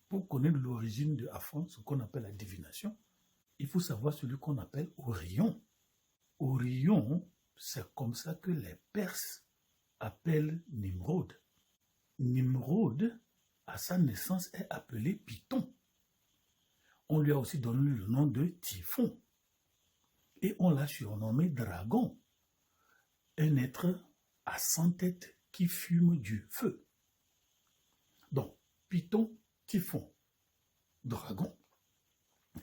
pour connaître l'origine de Afan, ce qu'on appelle la divination, il faut savoir celui qu'on appelle Orion. Orion, c'est comme ça que les Perses appellent Nimrod. Nimrod, à sa naissance, est appelé Python. On lui a aussi donné le nom de Typhon. Et on l'a surnommé Dragon, un être à 100 têtes qui fume du feu. Donc, Python, Typhon, Dragon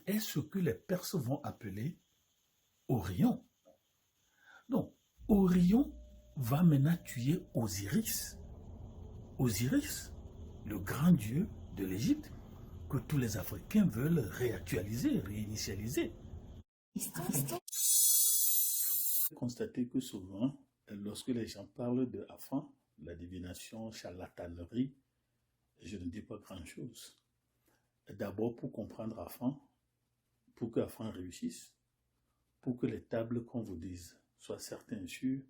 est ce que les Perses vont appeler Orion. Donc, Orion va maintenant tuer Osiris. Osiris, le grand dieu de l'Égypte, que tous les Africains veulent réactualiser, réinitialiser. Constatez que souvent, lorsque les gens parlent de Afan, la divination, charlatanerie, je ne dis pas grand-chose. D'abord, pour comprendre Afan, pour que Afan réussisse, pour que les tables qu'on vous dise soient certaines sûres,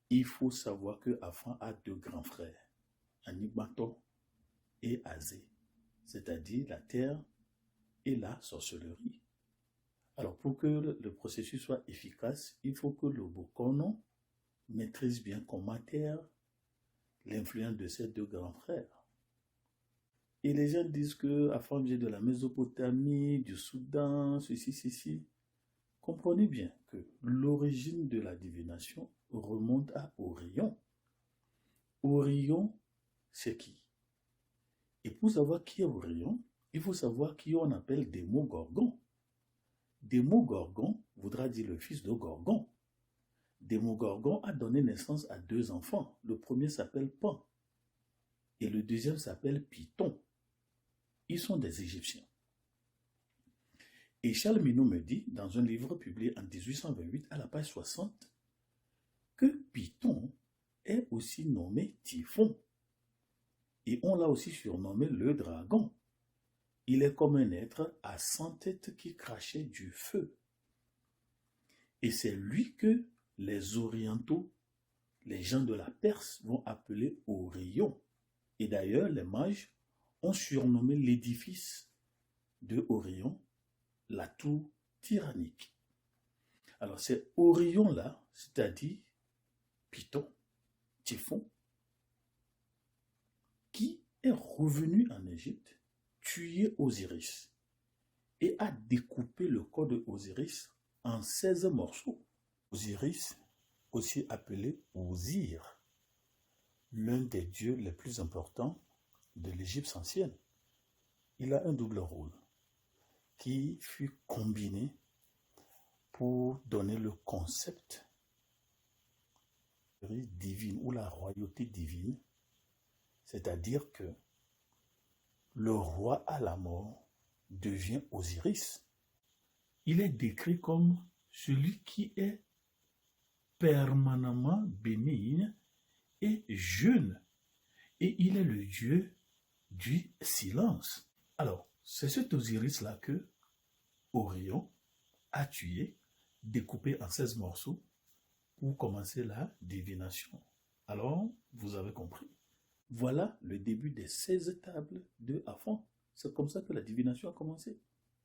il faut savoir que Afan a deux grands frères, Anigmaton et Azé, c'est-à-dire la terre et la sorcellerie. Alors, pour que le processus soit efficace, il faut que le Bokono maîtrise bien comme matière l'influence de ces deux grands frères. Et les gens disent que Afan vient de la Mésopotamie, du Soudan, ceci. Comprenez bien que l'origine de la divination remonte à Orion. Orion, c'est qui? Et pour savoir qui est Orion, il faut savoir qui on appelle Démogorgon. Démogorgon voudra dire le fils de Gorgon. Démogorgon a donné naissance à deux enfants. Le premier s'appelle Pan et le deuxième s'appelle Python. Ils sont des Égyptiens. Et Charles Minot me dit, dans un livre publié en 1828 à la page 60, que Python est aussi nommé Typhon. Et on l'a aussi surnommé le dragon. Il est comme un être à 100 têtes qui crachait du feu. Et c'est lui que les Orientaux, les gens de la Perse, vont appeler Orion. Et d'ailleurs, les mages ont surnommé l'édifice de Orion la tour tyrannique. Alors c'est Orion-là, c'est-à-dire Python, Typhon, qui est revenu en Égypte, tué Osiris et a découpé le corps de Osiris en 16 morceaux. Osiris, aussi appelé Osir, l'un des dieux les plus importants de l'Égypte ancienne. Il a un double rôle qui fut combiné pour donner le concept divine ou la royauté divine, c'est-à-dire que le roi à la mort devient Osiris. Il est décrit comme celui qui est permanemment bénigne et jeune, et il est le dieu du silence. Alors, c'est cet Osiris-là que Orion a tué, découpé en 16 morceaux pour commencer la divination. Alors, vous avez compris. Voilà le début des 16 tables de Afan. C'est comme ça que la divination a commencé.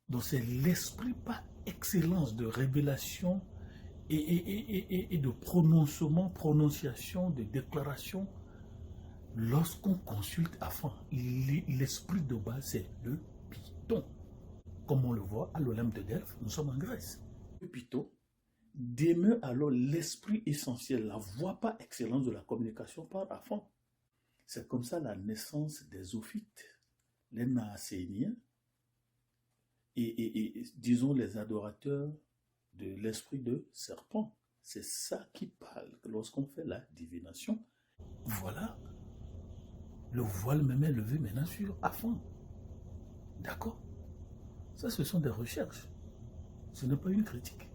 Donc c'est l'esprit par excellence de révélation et de prononciation, de déclaration. Lorsqu'on consulte Afan, l'esprit de base c'est le Python. Comme on le voit à l'Olympe de Delphes, nous sommes en Grèce. Le Python demeure alors l'esprit essentiel, la voie par excellence de la communication par Afan. C'est comme ça la naissance des Zoophytes, les Naasséniens, et disons les adorateurs de l'esprit de serpent. C'est ça qui parle lorsqu'on fait la divination. Voilà, le voile même est levé maintenant sur Afan. D'accord? Ça, ce sont des recherches. Ce n'est pas une critique.